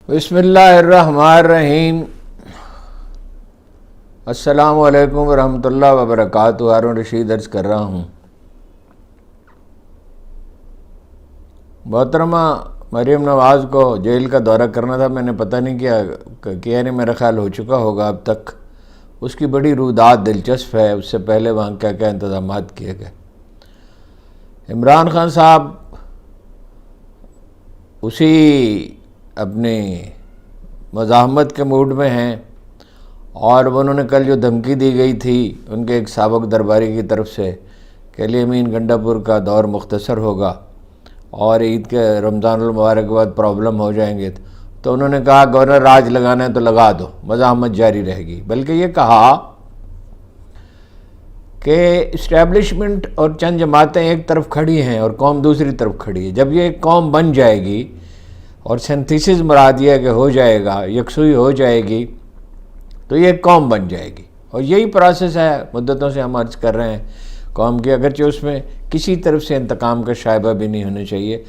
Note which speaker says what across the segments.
Speaker 1: بسم اللہ الرحمن الرحیم۔ السلام علیکم ورحمۃ اللہ وبرکاتہ۔ ہارون رشید عرض کر رہا ہوں۔ محترمہ مریم نواز کو جیل کا دورہ کرنا تھا، میں نے پتہ نہیں کیا نہیں، میرا خیال ہو چکا ہوگا اب تک۔ اس کی بڑی رودات دلچسپ ہے، اس سے پہلے وہاں کیا کیا انتظامات کیے گئے۔ عمران خان صاحب اسی اپنی مزاحمت کے موڈ میں ہیں، اور انہوں نے کل جو دھمکی دی گئی تھی ان کے ایک سابق درباری کی طرف سے کہ علی امین گنڈا پور کا دور مختصر ہوگا اور عید کے رمضان المبارک کے بعد پرابلم ہو جائیں گے، تو انہوں نے کہا گورنر راج لگانا ہے تو لگا دو، مزاحمت جاری رہے گی۔ بلکہ یہ کہا کہ اسٹیبلشمنٹ اور چند جماعتیں ایک طرف کھڑی ہیں اور قوم دوسری طرف کھڑی ہے، جب یہ ایک قوم بن جائے گی اور سینتھیسس مراد یہ کہ ہو جائے گا، یکسوئی ہو جائے گی، تو یہ ایک قوم بن جائے گی۔ اور یہی پروسیس ہے، مدتوں سے ہم عرض کر رہے ہیں قوم کی، اگرچہ اس میں کسی طرف سے انتقام کا شائبہ بھی نہیں ہونا چاہیے۔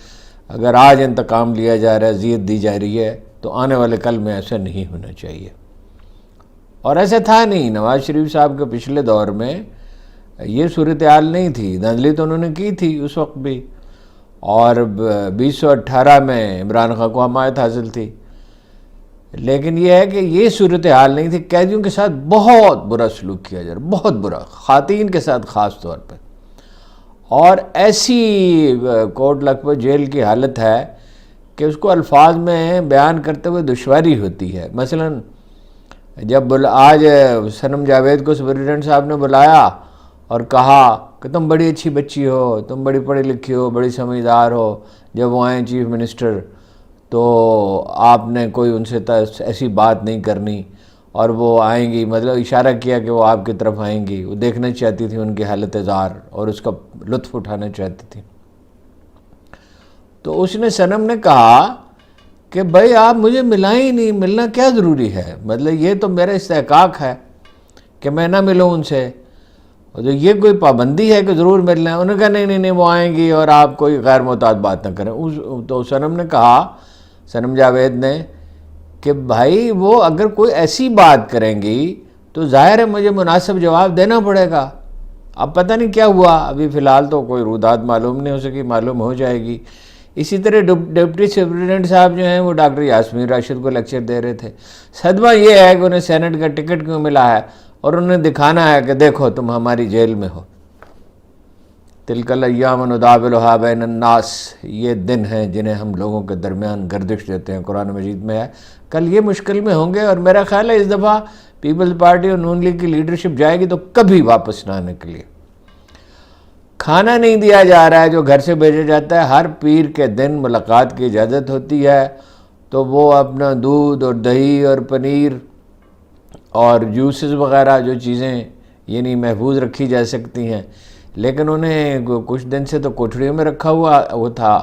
Speaker 1: اگر آج انتقام لیا جا رہا ہے، اذیت دی جا رہی ہے، تو آنے والے کل میں ایسا نہیں ہونا چاہیے۔ اور ایسا تھا نہیں، نواز شریف صاحب کے پچھلے دور میں یہ صورتحال نہیں تھی، دھاندلی تو انہوں نے کی تھی اس وقت بھی، اور 2018 میں عمران خان کو حمایت حاصل تھی، لیکن یہ ہے کہ یہ صورتحال نہیں تھی۔ قیدیوں کے ساتھ بہت برا سلوک کیا جا رہا، بہت برا، خواتین کے ساتھ خاص طور پہ، اور ایسی کوٹ لکھپت جیل کی حالت ہے کہ اس کو الفاظ میں بیان کرتے ہوئے دشواری ہوتی ہے۔ مثلا جب آج صنم جاوید کو سپرنٹینڈنٹ صاحب نے بلایا اور کہا کہ تم بڑی اچھی بچی ہو، تم بڑی پڑھی لکھی ہو، بڑی سمجھدار ہو، جب وہ آئیں چیف منسٹر تو آپ نے کوئی ان سے ایسی بات نہیں کرنی، اور وہ آئیں گی، مطلب اشارہ کیا کہ وہ آپ کی طرف آئیں گی، وہ دیکھنا چاہتی تھی ان کی حالت زار اور اس کا لطف اٹھانا چاہتی تھی۔ تو اس نے صنم نے کہا کہ بھائی آپ مجھے ملائیں ہی نہیں، ملنا کیا ضروری ہے، مطلب یہ تو میرا استحقاق ہے کہ میں نہ ملوں ان سے، تو یہ کوئی پابندی ہے کہ ضرور ملنا ہے؟ انہوں نے کہا نہیں وہ آئیں گی اور آپ کوئی غیر محتاط بات نہ کریں۔ تو صنم نے کہا، صنم جاوید نے، کہ بھائی وہ اگر کوئی ایسی بات کریں گی تو ظاہر ہے مجھے مناسب جواب دینا پڑے گا۔ اب پتہ نہیں کیا ہوا، ابھی فی الحال تو کوئی رودات معلوم نہیں ہو سکی، معلوم ہو جائے گی۔ اسی طرح ڈپٹی سپرنٹینڈنٹ صاحب جو ہیں وہ ڈاکٹر یاسمین راشد کو لیکچر دے رہے تھے۔ صدمہ یہ ہے کہ انہیں سینٹ کا ٹکٹ کیوں ملا ہے، اور انہیں دکھانا ہے کہ دیکھو تم ہماری جیل میں ہو۔ تلک الایام نداولھا بین الناس، یہ دن ہیں جنہیں ہم لوگوں کے درمیان گردش دیتے ہیں، قرآن مجید میں ہے۔ کل یہ مشکل میں ہوں گے، اور میرا خیال ہے اس دفعہ پیپلز پارٹی اور نون لیگ کی لیڈرشپ جائے گی تو کبھی واپس نہ آنے کے لیے۔ کھانا نہیں دیا جا رہا ہے جو گھر سے بھیجا جاتا ہے، ہر پیر کے دن ملاقات کی اجازت ہوتی ہے، تو وہ اپنا دودھ اور دہی اور پنیر اور جوسز وغیرہ جو چیزیں یعنی محفوظ رکھی جا سکتی ہیں، لیکن انہیں کچھ دن سے تو کوٹھڑیوں میں رکھا ہوا وہ تھا،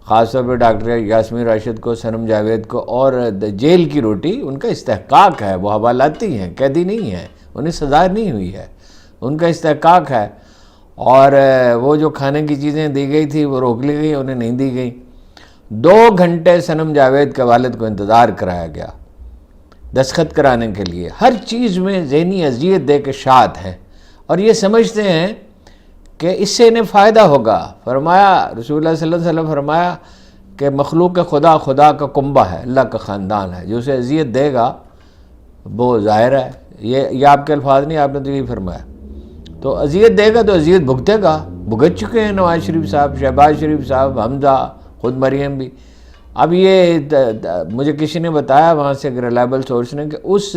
Speaker 1: خاص طور پہ ڈاکٹر یاسمین راشد کو، صنم جاوید کو۔ اور جیل کی روٹی ان کا استحقاق ہے، وہ حوالتی ہیں، قیدی نہیں ہیں، انہیں سزا نہیں ہوئی ہے، ان کا استحقاق ہے۔ اور وہ جو کھانے کی چیزیں دی گئی تھی وہ روک لی گئی، انہیں نہیں دی گئی۔ 2 گھنٹے صنم جاوید کے والد کو انتظار کرایا گیا دستخط کرانے کے لیے، ہر چیز میں ذہنی اذیت دے کے شاد ہیں، اور یہ سمجھتے ہیں کہ اس سے انہیں فائدہ ہوگا۔ فرمایا رسول اللہ صلی اللہ علیہ وسلم فرمایا کہ مخلوق خدا خدا کا کنبہ ہے، اللہ کا خاندان ہے، جو اسے اذیت دے گا وہ ظاہر ہے، یہ آپ کے الفاظ نہیں، آپ نے تو یہی فرمایا، تو اذیت دے گا تو اذیت بھگتے گا۔ بھگت چکے ہیں نواز شریف صاحب، شہباز شریف صاحب، حمزہ، خود مریم بھی۔ اب یہ مجھے کسی نے بتایا وہاں سے، ریلائبل سورس نے، کہ اس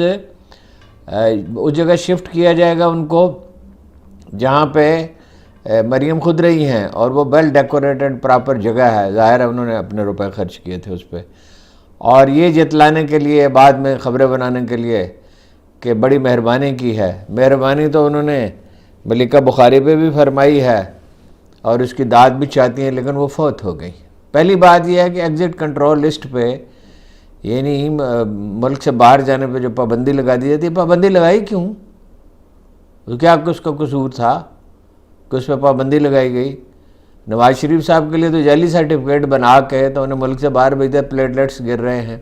Speaker 1: جگہ شفٹ کیا جائے گا ان کو جہاں پہ مریم خود رہی ہیں، اور وہ ویل ڈیکوریٹڈ پراپر جگہ ہے، ظاہر ہے انہوں نے اپنے روپے خرچ کیے تھے اس پہ، اور یہ جتلانے کے لیے، بعد میں خبریں بنانے کے لیے کہ بڑی مہربانی کی ہے۔ مہربانی تو انہوں نے ملکہ بخاری پہ بھی فرمائی ہے اور اس کی داد بھی چاہتی ہیں، لیکن وہ فوت ہو گئی۔ پہلی بات یہ ہے کہ ایگزٹ کنٹرول لسٹ پہ، یعنی ملک سے باہر جانے پہ جو پابندی لگا دی جاتی ہے، پابندی لگائی کیوں؟ تو کیا اس کا قصور تھا کہ اس پہ پابندی لگائی گئی؟ نواز شریف صاحب کے لیے تو جعلی سرٹیفکیٹ بنا کے تو انہیں ملک سے باہر بھیج دیا، پلیٹلیٹس گر رہے ہیں۔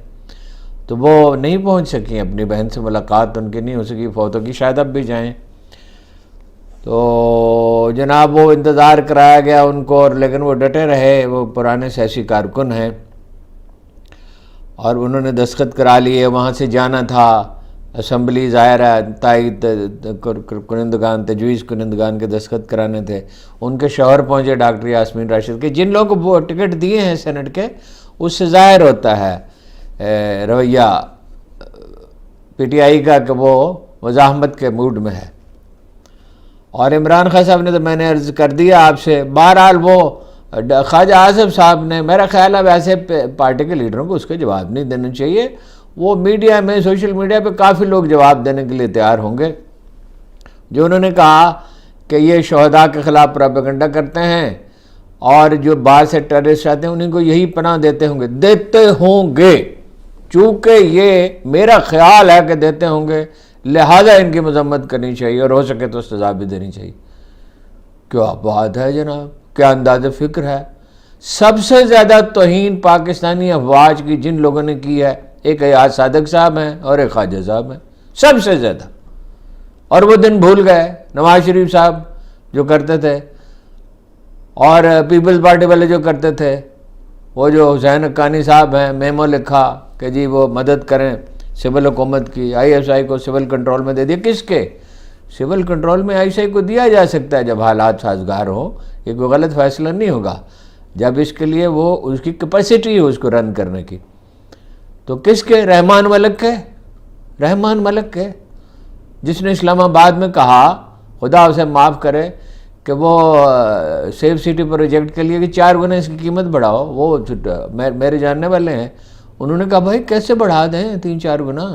Speaker 1: تو وہ نہیں پہنچ سکیں، اپنی بہن سے ملاقات ان کی نہیں ہو سکی، فوت ہو کی، شاید اب بھی جائیں۔ تو جناب وہ انتظار کرایا گیا ان کو، اور لیکن وہ ڈٹے رہے، وہ پرانے سیاسی کارکن ہیں، اور انہوں نے دستخط کرا لیے۔ وہاں سے جانا تھا، اسمبلی ظاہر ہے تائید کنندگان، تجویز کنندگان کے دستخط کرانے تھے۔ ان کے شوہر پہنچے ڈاکٹر یاسمین راشد کے، جن لوگوں کو وہ ٹکٹ دیے ہیں سینٹ کے، اس سے ظاہر ہوتا ہے رویہ پی ٹی آئی کا کہ وہ مزاحمت کے موڈ میں ہے۔ اور عمران خان صاحب نے تو میں نے عرض کر دیا آپ سے، بہرحال وہ خواجہ آصف صاحب نے، میرا خیال ہے ویسے پارٹی کے لیڈروں کو اس کا جواب نہیں دینا چاہیے، وہ میڈیا میں، سوشل میڈیا پہ کافی لوگ جواب دینے کے لیے تیار ہوں گے، جو انہوں نے کہا کہ یہ شہداء کے خلاف پروپیگنڈا کرتے ہیں، اور جو باہر سے ٹیررسٹ آتے ہیں انہیں کو یہی پناہ دیتے ہوں گے، چونکہ یہ میرا خیال ہے کہ دیتے ہوں گے، لہذا ان کی مذمت کرنی چاہیے، اور ہو سکے تو سزا بھی دینی چاہیے۔ کیا بات ہے جناب، کیا انداز فکر ہے! سب سے زیادہ توہین پاکستانی افواج کی جن لوگوں نے کی ہے، ایک ایاز صادق صاحب ہیں اور ایک خواجہ صاحب ہیں، سب سے زیادہ۔ اور وہ دن بھول گئے نواز شریف صاحب جو کرتے تھے، اور پیپلز پارٹی والے جو کرتے تھے، وہ جو حسین حقانی صاحب ہیں، میمو لکھا کہ جی وہ مدد کریں سول حکومت کی، آئی ایس آئی کو سول کنٹرول میں دے دیا۔ کس کے سول کنٹرول میں آئی ایس آئی کو دیا جا سکتا ہے جب حالات سازگار ہوں، یہ کوئی غلط فیصلہ نہیں ہوگا، جب اس کے لیے وہ اس کی کیپیسٹی ہو اس کو رن کرنے کی۔ تو کس کے؟ رحمان ملک کے، جس نے اسلام آباد میں کہا، خدا اسے معاف کرے، کہ وہ سیف سٹی پروجیکٹ کے لیے کہ 4 گنا اس کی قیمت بڑھاؤ۔ وہ میرے جاننے والے ہیں، انہوں نے کہا بھائی کیسے بڑھا دیں 3-4 گنا،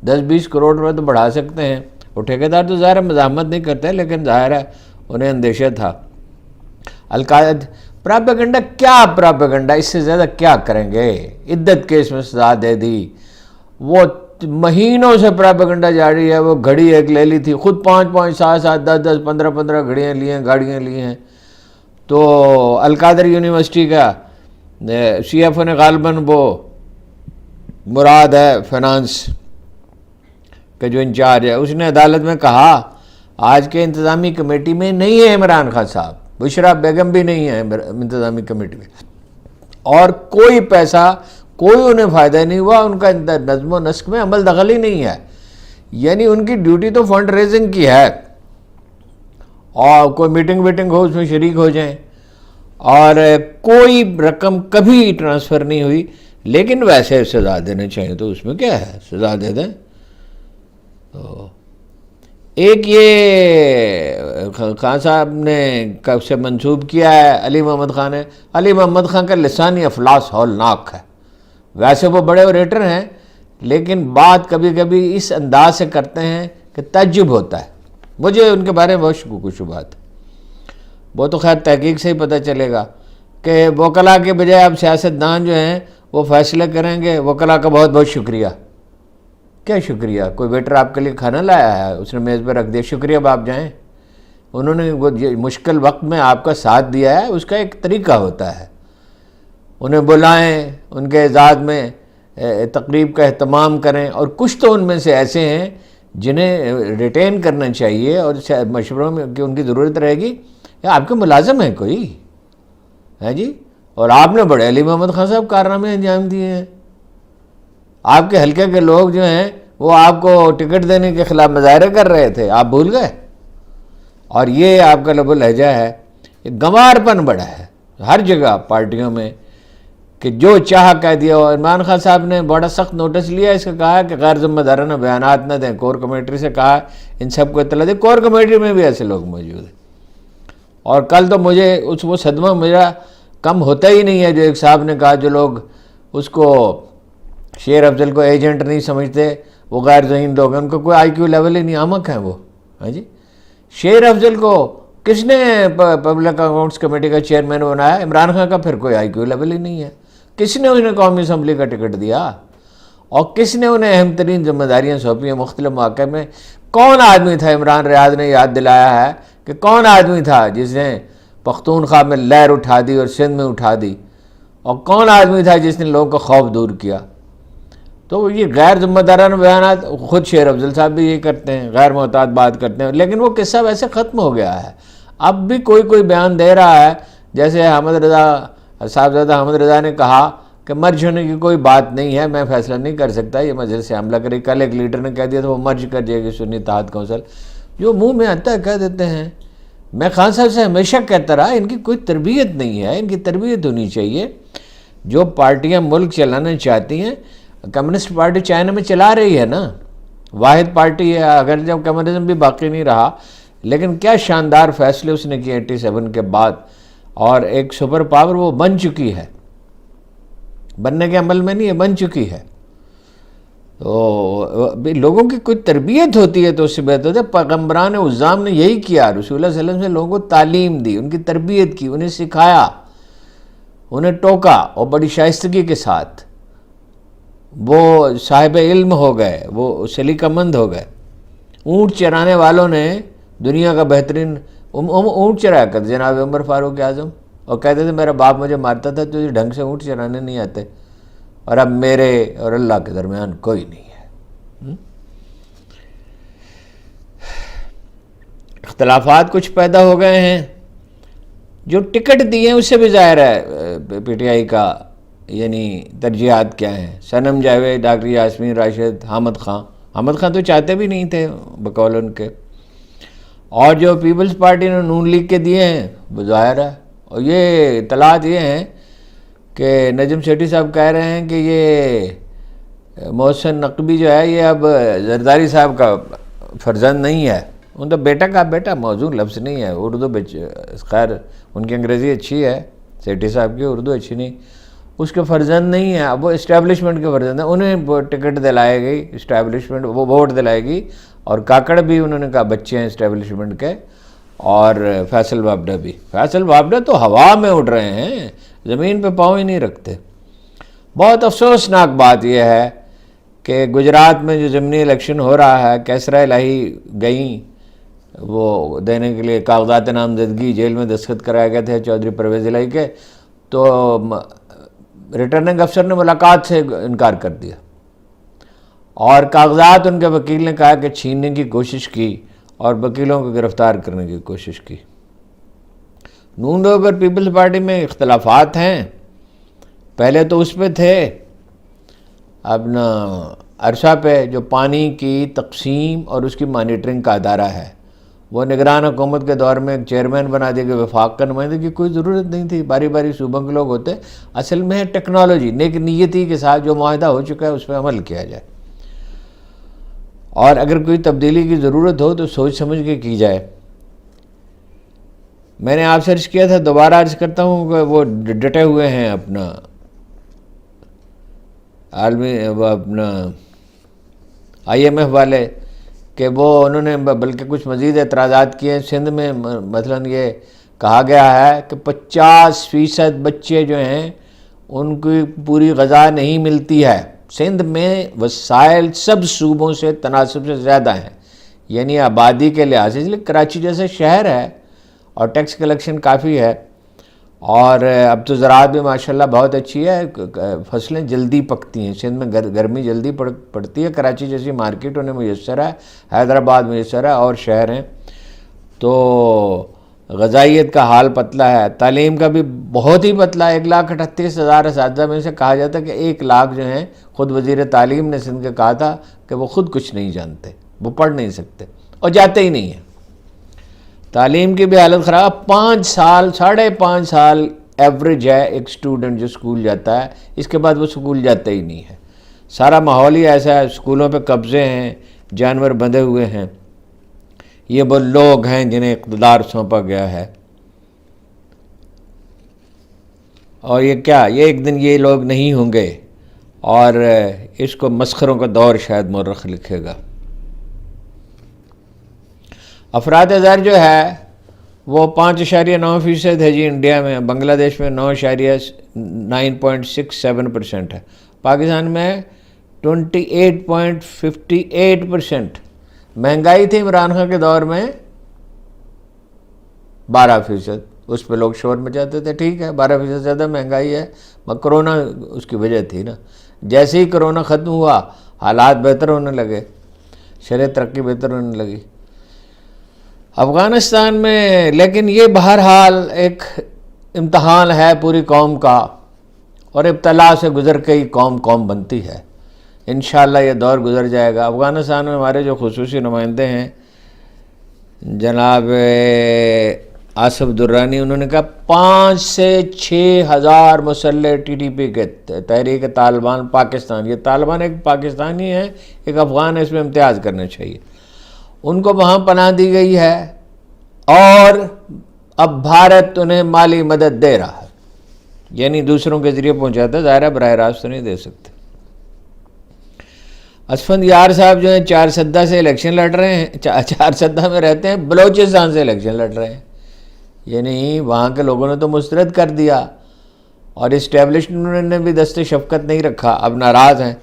Speaker 1: 10-20 کروڑ روپے تو بڑھا سکتے ہیں۔ وہ ٹھیکیدار تو ظاہر مزاحمت نہیں کرتے، لیکن ظاہر ہے انہیں اندیشہ تھا۔ القاعدہ پراپیگنڈا، کیا پراپیگنڈا، اس سے زیادہ کیا کریں گے؟ عدت کیس میں سزا دے دی، وہ مہینوں سے پراپیگنڈا جاری ہے۔ وہ گھڑی ایک لے لی تھی، خود 5-5 7-7 10-10 15-15 گھڑیاں لی ہیں، گاڑیاں لی ہیں۔ تو القادر یونیورسٹی کا سی ایف او نے غالباً وہ مراد ہے فائنانس کا جو انچارج ہے، اس نے عدالت میں کہا آج کے انتظامی کمیٹی میں نہیں ہے عمران خان صاحب، بشرا بیگم بھی نہیں ہے انتظامی کمیٹی میں، اور کوئی پیسہ، کوئی انہیں فائدہ نہیں ہوا، ان کا نظم و نسق میں عمل دخل ہی نہیں ہے۔ یعنی ان کی ڈیوٹی تو فنڈ ریزنگ کی ہے، اور کوئی میٹنگ ہو اس میں شریک ہو جائیں، اور کوئی رقم کبھی ٹرانسفر نہیں ہوئی، لیکن ویسے سزا دینا چاہیے تو اس میں کیا ہے، سزا دے دیں۔ تو ایک یہ خان صاحب نے کب سے منسوب کیا ہے علی محمد خان ہے، علی محمد خان کا لسانی افلاس ہولناک ہے۔ ویسے وہ بڑے اوریٹر ہیں، لیکن بات کبھی کبھی اس انداز سے کرتے ہیں کہ تعجب ہوتا ہے۔ مجھے ان کے بارے میں بہت شکوک و شبہات، وہ تو خیر تحقیق سے ہی پتہ چلے گا کہ وکلاء کے بجائے اب سیاستدان جو ہیں وہ فیصلے کریں گے۔ وکلاء کا بہت بہت شکریہ۔ کیا شکریہ؟ کوئی ویٹر آپ کے لیے کھانا لایا ہے، اس نے میز پہ رکھ دیا، شکریہ اب آپ جائیں۔ انہوں نے وہ مشکل وقت میں آپ کا ساتھ دیا ہے، اس کا ایک طریقہ ہوتا ہے، انہیں بلائیں، ان کے اعزاز میں تقریب کا اہتمام کریں۔ اور کچھ تو ان میں سے ایسے ہیں جنہیں ریٹین کرنا چاہیے، اور مشوروں میں کہ ان کی ضرورت رہے گی، یا آپ کے ملازم ہیں کوئی ہے جی، اور آپ نے بڑے علی محمد خان صاحب کارنامے انجام دیے ہیں۔ آپ کے حلقے کے لوگ جو ہیں وہ آپ کو ٹکٹ دینے کے خلاف مظاہرے کر رہے تھے، آپ بھول گئے؟ اور یہ آپ کا لب و لہجہ ہے، یہ گنوار پن بڑا ہے ہر جگہ پارٹیوں میں، کہ جو چاہا کہہ دیا۔ اور عمران خان صاحب نے بڑا سخت نوٹس لیا، اس کا کہا کہ غیر ذمہ دارانہ بیانات نہ دیں، کور کمیٹی سے کہا ان سب کو اطلاع دیں۔ کور کمیٹی میں بھی ایسے لوگ موجود ہیں۔ اور کل تو مجھے وہ صدمہ میرا کم ہوتا ہی نہیں ہے، جو ایک صاحب نے کہا، جو لوگ اس کو شیر افضل کو ایجنٹ نہیں سمجھتے، وہ غیر ذہین لوگ ہیں، ان کا کوئی آئی کیو لیول ہی نہیں، احمق ہیں وہ، ہاں جی۔ شیر افضل کو کس نے پبلک اکاؤنٹس کمیٹی کا چیئرمین بنایا؟ عمران خان کا پھر کوئی آئی کیو لیول ہی نہیں ہے۔ کس نے انہیں قومی اسمبلی کا ٹکٹ دیا، اور کس نے انہیں اہم ترین ذمہ داریاں سونپی ہیں مختلف مواقع میں؟ کون آدمی تھا؟ عمران ریاض نے یاد دلایا ہے کہ کون آدمی تھا جس نے پختونخوا میں لہر اٹھا دی اور سندھ میں اٹھا دی، اور کون آدمی تھا جس نے لوگوں کا خوف دور کیا؟ تو یہ غیر ذمہ دارانہ بیانات، خود شیر افضل صاحب بھی یہ کرتے ہیں، غیر محتاط بات کرتے ہیں، لیکن وہ قصہ ویسے ختم ہو گیا ہے۔ اب بھی کوئی بیان دے رہا ہے، جیسے صاحبزادہ احمد رضا نے کہا کہ مرج ہونے کی کوئی بات نہیں ہے، میں فیصلہ نہیں کر سکتا، یہ مجلس عاملہ کرے۔ کل ایک لیڈر نے کہہ دیا تھا وہ مرج کر جائے گی سنی اتحاد کونسل، جو منہ میں آتا ہے کہہ دیتے ہیں۔ میں خان صاحب سے ہمیشہ کہتا رہا ان کی کوئی تربیت نہیں ہے، ان کی تربیت ہونی چاہیے۔ جو پارٹیاں ملک چلانا چاہتی ہیں، کمیونسٹ پارٹی چائنا میں چلا رہی ہے نا، واحد پارٹی ہے، اگر جب کمیونزم بھی باقی نہیں رہا، لیکن کیا شاندار فیصلے اس نے کیے 87 کے بعد، اور ایک سپر پاور وہ بن چکی ہے، بننے کے عمل میں نہیں ہے، بن چکی ہے۔ تو لوگوں کی کوئی تربیت ہوتی ہے تو اس سے بہتر ہوتا ہے۔ پیغمبران اعظام نے یہی کیا، رسول اللہ صلی اللہ علیہ وسلم سے لوگوں کو تعلیم دی، ان کی تربیت کی، انہیں سکھایا، انہیں ٹوکا، اور بڑی شائستگی کے ساتھ وہ صاحب علم ہو گئے، وہ سلیقہ مند ہو گئے۔ اونٹ چرانے والوں نے دنیا کا بہترین اونٹ چرایا کرتے جناب عمر فاروق اعظم، اور کہتے تھے میرا باپ مجھے مارتا تھا تو ڈھنگ سے اونٹ چرانے نہیں آتے، اور اب میرے اور اللہ کے درمیان کوئی نہیں ہے۔ اختلافات کچھ پیدا ہو گئے ہیں، جو ٹکٹ دیے ہیں اس سے بھی ظاہر ہے پی ٹی آئی کا یعنی ترجیحات کیا ہیں۔ صنم جاوید، ڈاکٹر یاسمین راشد، حامد خان تو چاہتے بھی نہیں تھے بقول ان کے، اور جو پیپلز پارٹی نے نون لیگ کے دیے ہیں وہ ظاہر ہے۔ اور یہ اطلاعات یہ ہیں کہ نجم سیٹھی صاحب کہہ رہے ہیں کہ یہ محسن نقوی جو ہے یہ اب زرداری صاحب کا فرزند نہیں ہے، ان تو بیٹا کا بیٹا موضوع لفظ نہیں ہے، اردو خیر ان کی انگریزی اچھی ہے، سیٹھی صاحب کی اردو اچھی نہیں، اس کے فرزند نہیں ہے، اب وہ اسٹیبلشمنٹ کے فرزند ہیں، انہیں ٹکٹ دلائے گئی اسٹیبلشمنٹ، وہ ووٹ دلائے گی، اور کاکڑ بھی انہوں نے کہا بچے ہیں اسٹیبلشمنٹ کے، اور فیصل وابڈہ بھی۔ فیصل وابڈہ تو ہوا میں اڑ رہے ہیں، زمین پہ پاؤں ہی نہیں رکھتے۔ بہت افسوسناک بات یہ ہے کہ گجرات میں جو ضمنی الیکشن ہو رہا ہے، کیسرا الہی گئیں وہ دینے کے لیے کاغذات نامزدگی، جیل میں دستخط کرائے گئے تھے چودھری پرویز الہی کے، تو ریٹرننگ افسر نے ملاقات سے انکار کر دیا، اور کاغذات ان کے وکیل نے کہا کہ چھیننے کی کوشش کی، اور وکیلوں کو گرفتار کرنے کی کوشش کی۔ نون لیگ اور پیپلز پارٹی میں اختلافات ہیں، پہلے تو اس پہ تھے اپنا عرصہ پہ جو پانی کی تقسیم اور اس کی مانیٹرنگ کا ادارہ ہے، وہ نگران حکومت کے دور میں ایک چیئرمین بنا دیا کہ وفاق کا نمائندے کی کوئی ضرورت نہیں تھی، باری باری صوبوں کے لوگ ہوتے، اصل میں ہے ٹیکنالوجی، نیک نیتی کے ساتھ جو معاہدہ ہو چکا ہے اس پہ عمل کیا جائے، اور اگر کوئی تبدیلی کی ضرورت ہو تو سوچ سمجھ کے کی جائے۔ میں نے آپ سے عرض کیا تھا، دوبارہ عرض کرتا ہوں کہ وہ ڈٹے ہوئے ہیں اپنا عالمی آئی ایم ایف والے، کہ وہ انہوں نے بلکہ کچھ مزید اعتراضات کیے ہیں۔ سندھ میں مثلا یہ کہا گیا ہے کہ 50% بچے جو ہیں ان کی پوری غذا نہیں ملتی ہے۔ سندھ میں وسائل سب صوبوں سے تناسب سے زیادہ ہیں، یعنی آبادی کے لحاظ سے، اس لیے کراچی جیسے شہر ہے اور ٹیکس کلیکشن کافی ہے، اور اب تو زراعت بھی ماشاءاللہ بہت اچھی ہے، فصلیں جلدی پکتی ہیں، سندھ میں گرمی جلدی پڑتی ہے، کراچی جیسی مارکیٹ انہیں میسر ہے، حیدرآباد میسر ہے، اور شہر ہیں، تو غذائیت کا حال پتلا ہے، تعلیم کا بھی بہت ہی پتلا ہے۔ 1,38,000 اساتذہ میں سے کہا جاتا ہے کہ 1 لاکھ جو ہیں، خود وزیر تعلیم نے سندھ کے کہا تھا کہ وہ خود کچھ نہیں جانتے، وہ پڑھ نہیں سکتے اور جاتے ہی نہیں ہیں۔ تعلیم کی بھی حالت خراب، 5 سال 5.5 سال ایوریج ہے ایک سٹوڈنٹ جو سکول جاتا ہے، اس کے بعد وہ سکول جاتا ہی نہیں ہے۔ سارا ماحول ہی ایسا ہے، سکولوں پہ قبضے ہیں، جانور بندھے ہوئے ہیں، یہ وہ لوگ ہیں جنہیں اقتدار سونپا گیا ہے، اور یہ کیا، یہ ایک دن یہ لوگ نہیں ہوں گے، اور اس کو مسخروں کا دور شاید مورخ لکھے گا۔ افراد زر جو ہے وہ 5.9% ہے جی انڈیا میں، بنگلہ دیش میں 9.67% ہے، پاکستان میں 28.58%۔ مہنگائی تھی عمران خان کے دور میں 12%، اس پہ لوگ شور مچاتے تھے، ٹھیک ہے 12% زیادہ مہنگائی ہے، کرونا اس کی وجہ تھی نا، جیسے ہی کرونا ختم ہوا حالات بہتر ہونے لگے، شرح ترقی بہتر ہونے لگی افغانستان میں۔ لیکن یہ بہرحال ایک امتحان ہے پوری قوم کا، اور ابتلا سے گزر کے ہی قوم بنتی ہے۔ انشاءاللہ یہ دور گزر جائے گا۔ افغانستان میں ہمارے جو خصوصی نمائندے ہیں جناب آصف درانی، انہوں نے کہا 5 سے 6 ہزار مسلح ٹی ٹی پی کے تحریک طالبان پاکستان، یہ طالبان ایک پاکستانی ہے ایک افغان ہے، اس میں امتیاز کرنا چاہیے، ان کو وہاں پناہ دی گئی ہے، اور اب بھارت انہیں مالی مدد دے رہا ہے، یعنی دوسروں کے ذریعے پہنچاتا ہے، ظاہر ہے براہ راست تو نہیں دے سکتے۔ اسفند یار صاحب جو ہیں چارسدہ سے الیکشن لڑ رہے ہیں، چارسدہ میں رہتے ہیں، بلوچستان سے الیکشن لڑ رہے ہیں، یعنی وہاں کے لوگوں نے تو مسترد کر دیا، اور اسٹیبلشمنٹ نے بھی دست شفقت نہیں رکھا، اب ناراض ہیں،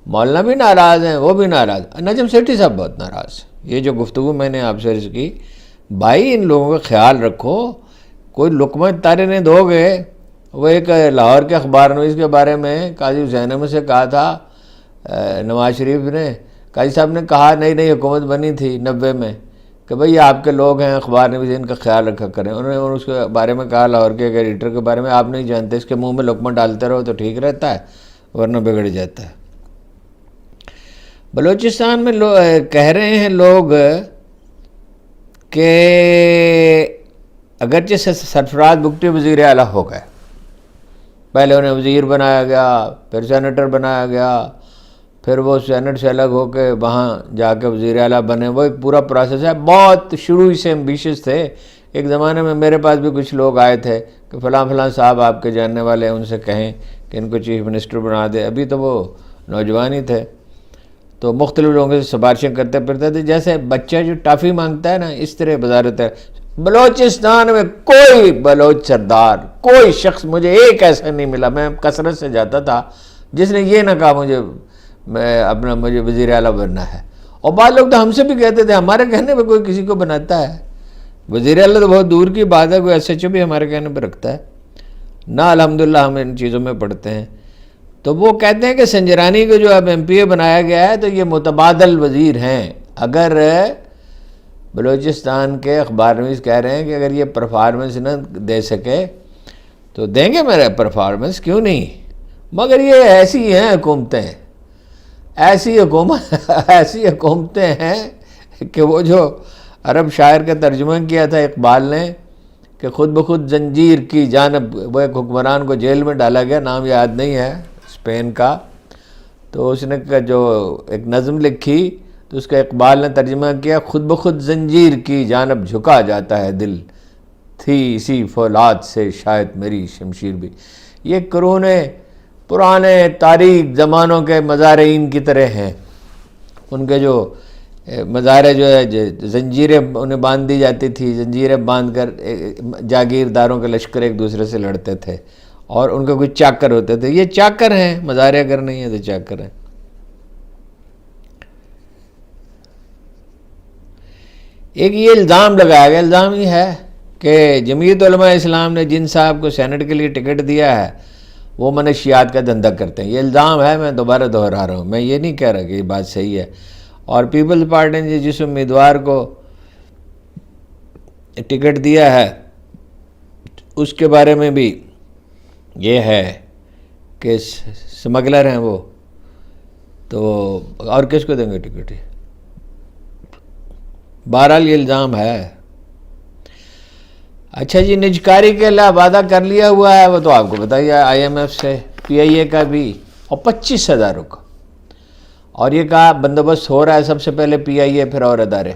Speaker 1: مولانا بھی ناراض ہیں، وہ بھی ناراض، نجم سیٹھی صاحب بہت ناراض ہیں۔ یہ جو گفتگو میں نے آپ سے عرض کی، بھائی ان لوگوں کا خیال رکھو، کوئی لقمہ تارے نہیں دو گے۔ وہ ایک لاہور کے اخبار نویس کے بارے میں قاضی حسین احمد سے کہا تھا نواز شریف نے، قاضی صاحب نے کہا نئی حکومت بنی تھی 90 میں کہ بھئی آپ کے لوگ ہیں اخبار نویس، ان کا خیال رکھا کریں۔ انہوں نے اس کے بارے میں کہا لاہور کے ایک ایڈیٹر کے بارے میں، آپ نہیں جانتے، اس کے منہ میں لقمہ ڈالتے رہو تو ٹھیک رہتا ہے ورنہ بگڑ جاتا ہے۔ بلوچستان میں کہہ رہے ہیں لوگ کہ اگرچہ سرفراز بگٹی وزیر اعلیٰ ہو گئے، پہلے انہیں وزیر بنایا گیا، پھر سینیٹر بنایا گیا، پھر وہ سینٹ سے الگ ہو کے وہاں جا کے وزیر اعلیٰ بنے، وہ ایک پورا پروسیس ہے، بہت شروع ہی سے ایمبیشس تھے۔ ایک زمانے میں میرے پاس بھی کچھ لوگ آئے تھے کہ فلاں صاحب آپ کے جاننے والے ہیں، ان سے کہیں کہ ان کو چیف منسٹر بنا دے، ابھی تو وہ نوجوان ہی تھے، تو مختلف لوگوں سے سفارشیں کرتے پھرتے تھے، جیسے بچہ جو ٹافی مانگتا ہے نا، اس طرح بظاہر بلوچستان میں کوئی بلوچ سردار، کوئی شخص مجھے ایک ایسا نہیں ملا، میں کثرت سے جاتا تھا، جس نے یہ نہ کہا مجھے وزیر اعلیٰ بننا ہے۔ اور بعض لوگ تو ہم سے بھی کہتے تھے، ہمارے کہنے پہ کوئی کسی کو بناتا ہے، وزیر اعلیٰ تو بہت دور کی بات ہے، کوئی ایس ایچ او بھی ہمارے کہنے پہ رکھتا ہے نہ، الحمدللہ ہم ان چیزوں میں پڑھتے ہیں۔ تو وہ کہتے ہیں کہ سنجرانی کو جو اب ایم پی اے بنایا گیا ہے تو یہ متبادل وزیر ہیں، اگر بلوچستان کے اخبار نویس کہہ رہے ہیں کہ اگر یہ پرفارمنس نہ دے سکے تو دیں گے میرے پرفارمنس، کیوں نہیں، مگر یہ ایسی ہیں حکومتیں، ایسی حکومتیں ہیں کہ وہ جو عرب شاعر کا ترجمہ کیا تھا اقبال نے کہ خود بخود زنجیر کی جانب، وہ ایک حکمران کو جیل میں ڈالا گیا، نام یاد نہیں ہے، اسپین کا، تو اس نے جو ایک نظم لکھی تو اس کا اقبال نے ترجمہ کیا، خود بخود زنجیر کی جانب جھکا جاتا ہے دل، تھی اسی فولاد سے شاید میری شمشیر بھی۔ یہ قرونے پرانے تاریخ زمانوں کے مزارعین کی طرح ہیں، ان کے جو مزارع جو ہے زنجیریں انہیں باندھ دی جاتی تھی، زنجیریں باندھ کر جاگیرداروں کے لشکر ایک دوسرے سے لڑتے تھے، اور ان کے کچھ چاکر ہوتے تھے، یہ چاکر ہیں، مزارع اگر نہیں ہے تو چاکر ہیں۔ ایک یہ الزام لگایا گیا، الزام یہ ہے کہ جمعیت علماء اسلام نے جن صاحب کو سینٹ کے لیے ٹکٹ دیا ہے وہ منشیات کا دھندا کرتے ہیں، یہ الزام ہے، میں دوبارہ دہرا رہا ہوں، میں یہ نہیں کہہ رہا کہ یہ بات صحیح ہے۔ اور پیپلز پارٹی نے جس امیدوار کو ٹکٹ دیا ہے اس کے بارے میں بھی یہ ہے کہ سمگلر ہیں وہ، تو اور کس کو دیں گے ٹکٹ؟ بہرحال یہ الزام ہے۔ اچھا جی، نجکاری کے لیے وعدہ کر لیا ہوا ہے، وہ تو آپ کو بتائیے، آئی ایم ایف سے، پی آئی اے کا بھی، اور 25,000 کا، اور یہ کہا بندوبست ہو رہا ہے، سب سے پہلے پی آئی اے پھر اور ادارے،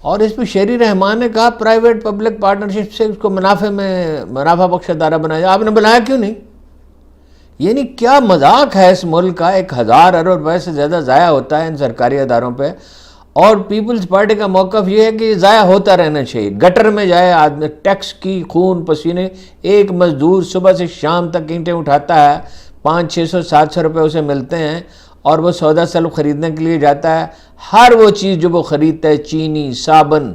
Speaker 1: اور اس پہ شہری رحمان نے کہا پرائیویٹ پبلک پارٹنرشپ سے اس کو منافع بخش ادارہ بنایا، آپ نے بنایا کیوں نہیں؟ یعنی کیا مذاق ہے اس ملک کا، 1,000 ارب روپے سے زیادہ ضائع ہوتا ہے ان سرکاری اداروں پہ، اور پیپلز پارٹی کا موقف یہ ہے کہ یہ ضائع ہوتا رہنا چاہیے، گٹر میں جائے آدمی، ٹیکس کی خون پسینے، ایک مزدور صبح سے شام تک اینٹیں اٹھاتا ہے، 500 600 700 روپے اسے ملتے ہیں، اور وہ سودا سلب خریدنے کے لیے جاتا ہے، ہر وہ چیز جو وہ خریدتا ہے، چینی، صابن،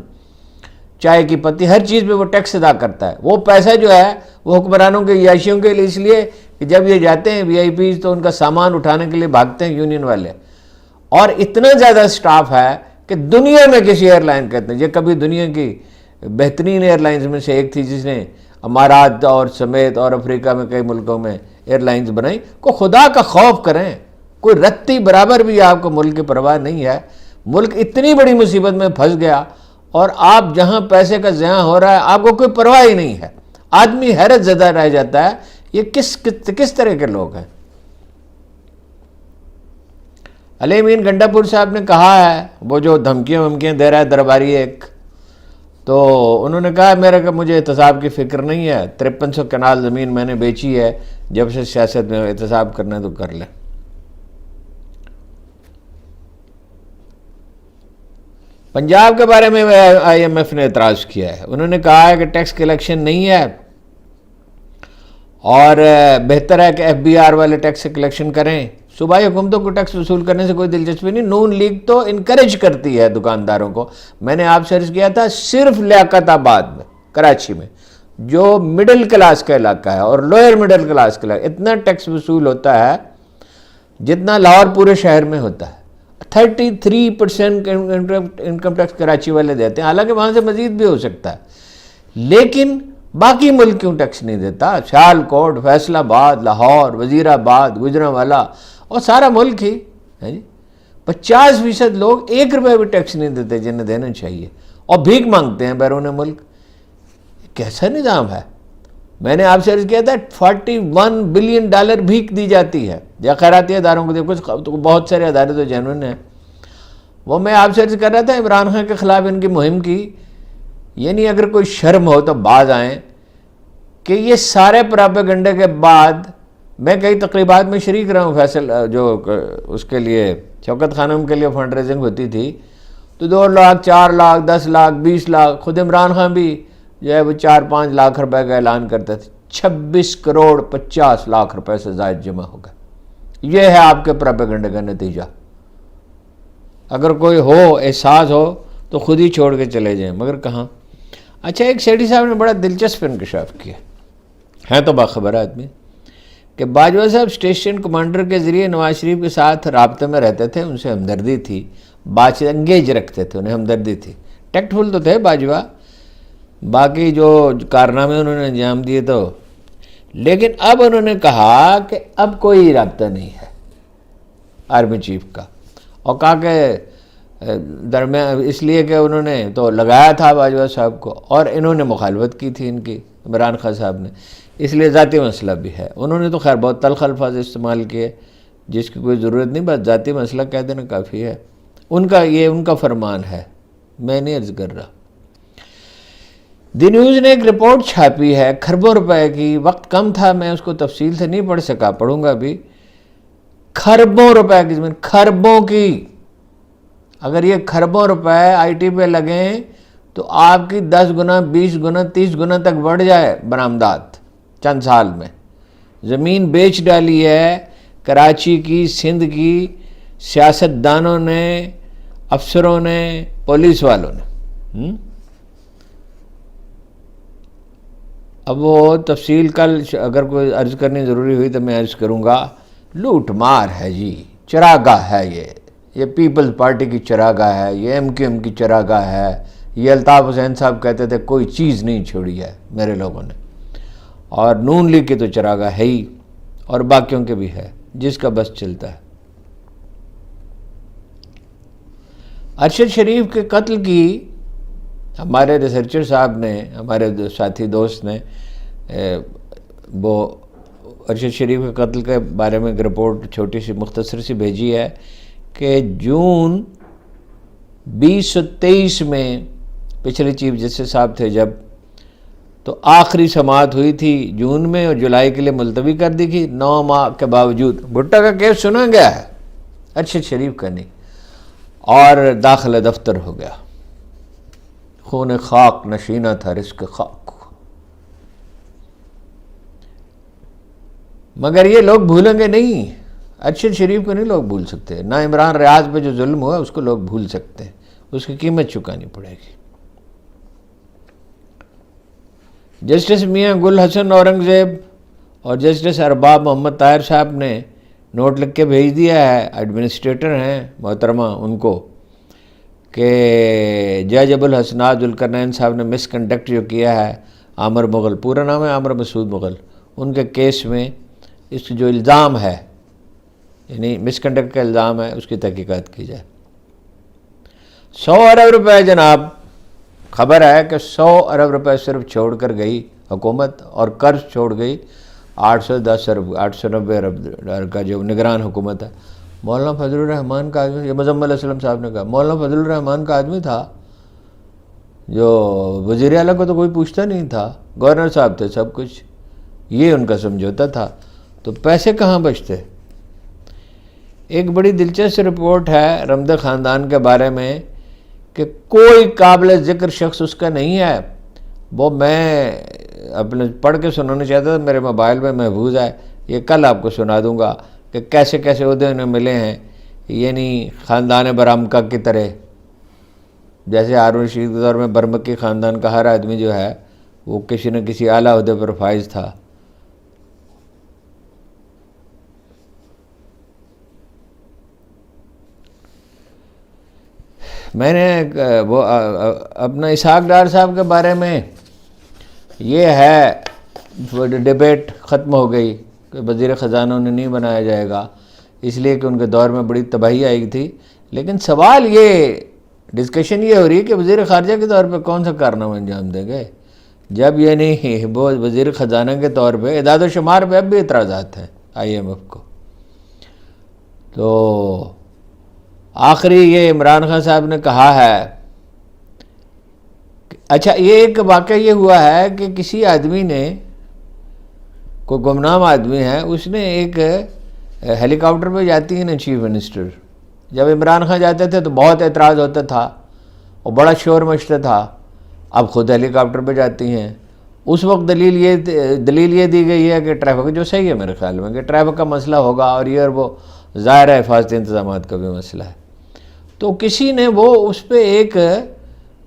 Speaker 1: چائے کی پتی، ہر چیز پہ وہ ٹیکس ادا کرتا ہے، وہ پیسہ جو ہے وہ حکمرانوں کے عیاشیوں کے لیے اس لیے کہ جب یہ جاتے ہیں VIP تو ان کا سامان اٹھانے کے لیے بھاگتے ہیں یونین والے، اور اتنا زیادہ سٹاف ہے کہ دنیا میں کسی ایئر لائن کہتے ہیں، یہ کبھی دنیا کی بہترین ایئر لائنز میں سے ایک تھی جس نے امارات اور سمیت اور افریقہ میں کئی ملکوں میں ایئر لائنز بنائی۔ کو خدا کا خوف کریں، کوئی رتی برابر بھی آپ کو ملک کی پرواہ نہیں ہے۔ ملک اتنی بڑی مصیبت میں پھنس گیا اور آپ جہاں پیسے کا ضیاع ہو رہا ہے آپ کو کوئی پرواہ ہی نہیں ہے۔ آدمی حیرت زدہ رہ جاتا ہے، یہ کس طرح کے لوگ ہیں۔ علی امین گنڈا پور صاحب نے کہا ہے، وہ جو دھمکیاں دے رہا ہے درباری ایک، تو انہوں نے کہا میرے کہ مجھے احتساب کی فکر نہیں ہے، 5300 کنال زمین میں نے بیچی ہے، جب سے سیاست میں احتساب کرنا ہے تو کر لیں۔ پنجاب کے بارے میں IMF نے اعتراض کیا ہے، انہوں نے کہا ہے کہ ٹیکس کلیکشن نہیں ہے اور بہتر ہے کہ FBR والے ٹیکس سے کلیکشن کریں۔ صوبائی حکومتوں کو ٹیکس وصول کرنے سے کوئی دلچسپی نہیں، نون لیگ تو انکریج کرتی ہے دکانداروں کو۔ میں نے آپ سے عرض کیا تھا صرف لیاقت آباد میں، کراچی میں، جو مڈل کلاس کا علاقہ ہے اور لوئر مڈل کلاس کا علاقہ، اتنا ٹیکس وصول ہوتا ہے جتنا لاہور پورے شہر میں ہوتا ہے۔ 33% انکم ٹیکس کراچی والے دیتے ہیں، حالانکہ وہاں سے مزید بھی ہو سکتا ہے، لیکن باقی ملک کیوں ٹیکس نہیں دیتا؟ سیالکوٹ، فیصل آباد، لاہور، وزیر آباد، گجرانوالہ اور سارا ملک ہی ہے جی۔ 50% لوگ 1 روپے بھی ٹیکس نہیں دیتے جنہیں دینا چاہیے، اور بھیک مانگتے ہیں بیرون ملک۔ کیسا نظام ہے؟ میں نے آپ سے عرض کیا تھا $41 بلین بھیک دی جاتی ہے، یا خیراتی اداروں کو، کچھ بہت سارے ادارے تو جینوئن ہیں۔ وہ میں آپ سے عرض کر رہا تھا عمران خان کے خلاف ان کی مہم کی، یعنی اگر کوئی شرم ہو تو باز آئیں کہ یہ سارے پراپیگنڈے کے بعد میں کئی تقریبات میں شریک رہا ہوں، فیصل جو اس کے لیے شوکت خانم کے لیے فنڈ ریزنگ ہوتی تھی، تو 2 لاکھ 4 لاکھ 10 لاکھ 20 لاکھ، خود عمران خان بھی جو ہے وہ 4-5 لاکھ روپے کا اعلان کرتے تھے، 26 کروڑ 50 لاکھ روپے سے زائد جمع ہو گئے۔ یہ ہے آپ کے پراپیگنڈے کا نتیجہ۔ اگر کوئی ہو، احساس ہو تو خود ہی چھوڑ کے چلے جائیں، مگر کہاں۔ اچھا، ایک سیٹھی صاحب نے بڑا دلچسپ انکشاف کیا ہے تو باخبر آدمی، کہ باجوہ صاحب اسٹیشن کمانڈر کے ذریعے نواز شریف کے ساتھ رابطے میں رہتے تھے، ان سے ہمدردی تھی، بات چیت انگیج رکھتے تھے، انہیں ہمدردی تھی، ٹیکٹ فل تو تھے باجوہ، باقی جو کارنامے انہوں نے انجام دیے تو، لیکن اب انہوں نے کہا کہ اب کوئی رابطہ نہیں ہے آرمی چیف کا، اور کہا کہ درمیان اس لیے کہ انہوں نے تو لگایا تھا باجوہ صاحب کو، اور انہوں نے مخالفت کی تھی ان کی، عمران خان صاحب نے، اس لیے ذاتی مسئلہ بھی ہے۔ انہوں نے تو خیر بہت تلخ الفاظ استعمال کیے جس کی کوئی ضرورت نہیں، بس ذاتی مسئلہ کہہ دینا کافی ہے، یہ ان کا فرمان ہے، میں نہیں عرض کر رہا۔ دی نیوز نے ایک رپورٹ چھاپی ہے کھربوں روپے کی، وقت کم تھا میں اس کو تفصیل سے نہیں پڑھ سکا، پڑھوں گا بھی۔ کھربوں روپے کی زمین، کھربوں کی، اگر یہ کھربوں روپے IT پہ لگیں تو آپ کی 10 گنا 20 گنا 30 گنا تک بڑھ جائے برآمدات چند سال میں۔ زمین بیچ ڈالی ہے کراچی کی، سندھ کی سیاستدانوں نے، افسروں نے، پولیس والوں نے۔ اب وہ تفصیل کل اگر کوئی عرض کرنی ضروری ہوئی تو میں عرض کروں گا۔ لوٹ مار ہے جی، چراگاہ ہے یہ پیپلز پارٹی کی چراگاہ ہے، یہ MQM کی چراگاہ ہے۔ یہ الطاف حسین صاحب کہتے تھے کوئی چیز نہیں چھوڑی ہے میرے لوگوں نے، اور نون لیگ کی تو چراگاہ ہے ہی، اور باقیوں کے بھی ہے، جس کا بس چلتا ہے۔ ارشد شریف کے قتل کی ہمارے ریسرچر صاحب نے، ہمارے ساتھی دوست نے وہ ارشد شریف کے قتل کے بارے میں ایک رپورٹ چھوٹی سی مختصر سی بھیجی ہے کہ جون 2023 میں پچھلے چیف جسٹس صاحب تھے جب، تو آخری سماعت ہوئی تھی جون میں اور جولائی کے لیے ملتوی کر دی تھی، 9 ماہ کے باوجود۔ بھٹا کا کیس سنا گیا ہے، ارشد شریف کا نہیں، اور داخلہ دفتر ہو گیا۔ خون خاک نشینہ تھا رزق خاک، مگر یہ لوگ بھولیں گے نہیں، ارشد شریف کو نہیں لوگ بھول سکتے، نہ عمران ریاض پہ جو ظلم ہوا اس کو لوگ بھول سکتے ہیں، اس کی قیمت چکانی پڑے گی۔ جسٹس میاں گل حسن اورنگزیب اور جسٹس ارباب محمد طاہر صاحب نے نوٹ لکھ کے بھیج دیا ہے، ایڈمنسٹریٹر ہیں محترمہ ان کو، کہ جج ابو الحسنات ذوالقرنین صاحب نے مس کنڈکٹ جو کیا ہے عامر مغل، پورا نام ہے عامر مسعود مغل، ان کے کیس میں اس جو الزام ہے، یعنی مس کنڈکٹ کا الزام ہے، اس کی تحقیقات کی جائے۔ 100 ارب روپے جناب، خبر ہے کہ 100 ارب روپے صرف چھوڑ کر گئی حکومت، اور قرض چھوڑ گئی 810 ارب 890 ارب ڈالر کا جو نگران حکومت ہے۔ مولانا فضل الرحمان کا آدمی، یہ مزمل علیہ السلام صاحب نے کہا، مولانا فضل الرحمان کا آدمی تھا جو وزیر اعلیٰ کو تو کوئی پوچھتا نہیں تھا، گورنر صاحب تھے سب کچھ، یہ ان کا سمجھوتا تھا، تو پیسے کہاں بچتے۔ ایک بڑی دلچسپ رپورٹ ہے رمدے خاندان کے بارے میں کہ کوئی قابل ذکر شخص اس کا نہیں ہے، وہ میں اپنے پڑھ کے سنانا چاہتا تھا، میرے موبائل میں محفوظ ہے، یہ کل آپ کو سنا دوں گا کہ کیسے کیسے عہدے انہیں ملے ہیں، یعنی خاندان برامکا کی طرح، جیسے ہارون رشید کے دور میں برمکی خاندان کا ہر آدمی جو ہے وہ کسی نہ کسی اعلیٰ عہدے پر فائز تھا۔ میں نے وہ اپنا اسحاق ڈار صاحب کے بارے میں یہ ہے ڈیبیٹ ختم ہو گئی کہ وزیر خزانہ انہیں نہیں بنایا جائے گا، اس لیے کہ ان کے دور میں بڑی تباہی آئی تھی، لیکن سوال یہ ڈسکشن یہ ہو رہی ہے کہ وزیر خارجہ کے طور پہ کون سا کارنامہ انجام دیں گے، جب یہ نہیں وہ وزیر خزانہ کے طور پہ اعداد و شمار پہ اب بھی اعتراضات ہیں IMF کو۔ تو آخری یہ عمران خان صاحب نے کہا ہے، اچھا یہ ایک واقعہ یہ ہوا ہے کہ کسی آدمی نے، کوئی گمنام آدمی ہے، اس نے ایک ہیلی کاپٹر پہ جاتی ہے نا چیف منسٹر، جب عمران خان جاتے تھے تو بہت اعتراض ہوتا تھا اور بڑا شور مچتا تھا، اب خود ہیلی کاپٹر پہ جاتی ہیں۔ اس وقت دلیل یہ دی گئی ہے کہ ٹریفک، جو صحیح ہے میرے خیال میں، کہ ٹریفک کا مسئلہ ہوگا اور یہ اور وہ، ظاہر ہے حفاظتی انتظامات کا بھی مسئلہ ہے۔ تو کسی نے وہ اس پہ ایک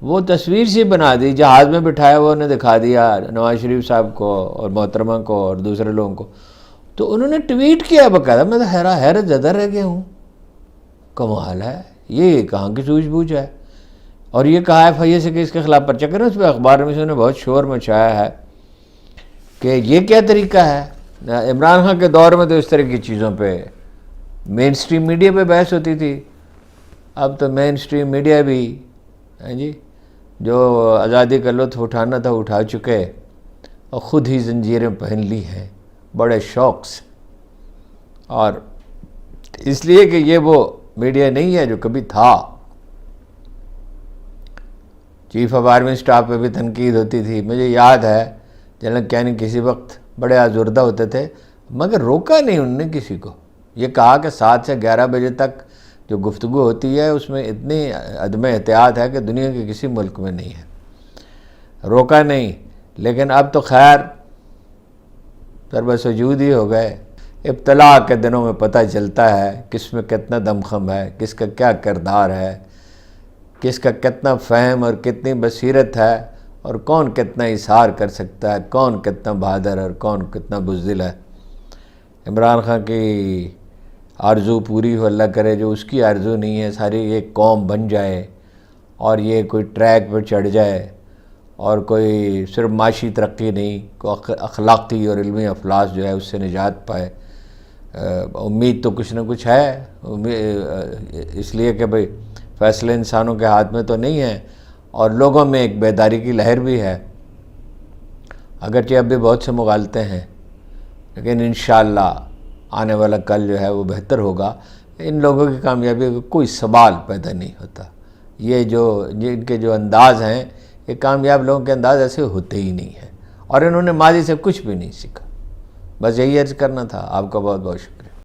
Speaker 1: وہ تصویر سی بنا دی، جہاز میں بٹھایا ہوا انہیں دکھا دیا نواز شریف صاحب کو اور محترمہ کو اور دوسرے لوگوں کو، تو انہوں نے ٹویٹ کیا باقاعدہ، میں تو حیرت زدہ رہ گیا ہوں، کمال ہے، یہ کہاں کی سوجھ بوجھ ہے، اور یہ کہا ہے FIA سے کہ اس کے خلاف پرچہ کریں، اس پہ اخبار میں سے انہوں نے بہت شور مچایا ہے کہ یہ کیا طریقہ ہے۔ عمران خان کے دور میں تو اس طرح کی چیزوں پہ مین سٹریم میڈیا پہ بحث ہوتی تھی، اب تو مین سٹریم میڈیا بھی جی جو آزادی کا لطف اٹھانا تھا اٹھا چکے، اور خود ہی زنجیریں پہن لی ہیں بڑے شوق سے، اور اس لیے کہ یہ وہ میڈیا نہیں ہے جو کبھی تھا۔ چیف آف آرمی اسٹاف پہ بھی تنقید ہوتی تھی، مجھے یاد ہے جنرل کینی کسی وقت بڑے آزردہ ہوتے تھے، مگر روکا نہیں انہوں نے کسی کو، یہ کہا کہ 7 سے 11 بجے تک جو گفتگو ہوتی ہے اس میں اتنی عدم احتیاط ہے کہ دنیا کے کسی ملک میں نہیں ہے، روکا نہیں۔ لیکن اب تو خیر ضرب سجود ہی ہو گئے، ابتلا کے دنوں میں پتہ چلتا ہے کس میں کتنا دمخم ہے، کس کا کیا کردار ہے، کس کا کتنا فہم اور کتنی بصیرت ہے، اور کون کتنا اظہار کر سکتا ہے، کون کتنا بہادر اور کون کتنا بزدل ہے۔ عمران خان کی آرزو پوری ہو، اللہ کرے، جو اس کی آرزو نہیں ہے، ساری ایک قوم بن جائے اور یہ کوئی ٹریک پہ چڑھ جائے، اور کوئی صرف معاشی ترقی نہیں، کوئی اخلاقی اور علمی افلاس جو ہے اس سے نجات پائے۔ امید تو کچھ نہ کچھ ہے، اس لیے کہ بھئی فیصلے انسانوں کے ہاتھ میں تو نہیں ہیں، اور لوگوں میں ایک بیداری کی لہر بھی ہے، اگرچہ اب بھی بہت سے مغالطے ہیں، لیکن انشاءاللہ آنے والا کل جو ہے وہ بہتر ہوگا۔ ان لوگوں کی کامیابی کا کوئی سوال پیدا نہیں ہوتا، یہ جو ان کے جو انداز ہیں، یہ کامیاب لوگوں کے انداز ایسے ہوتے ہی نہیں ہیں، اور انہوں نے ماضی سے کچھ بھی نہیں سیکھا۔ بس یہی عرض کرنا تھا۔ آپ کا بہت بہت شکریہ۔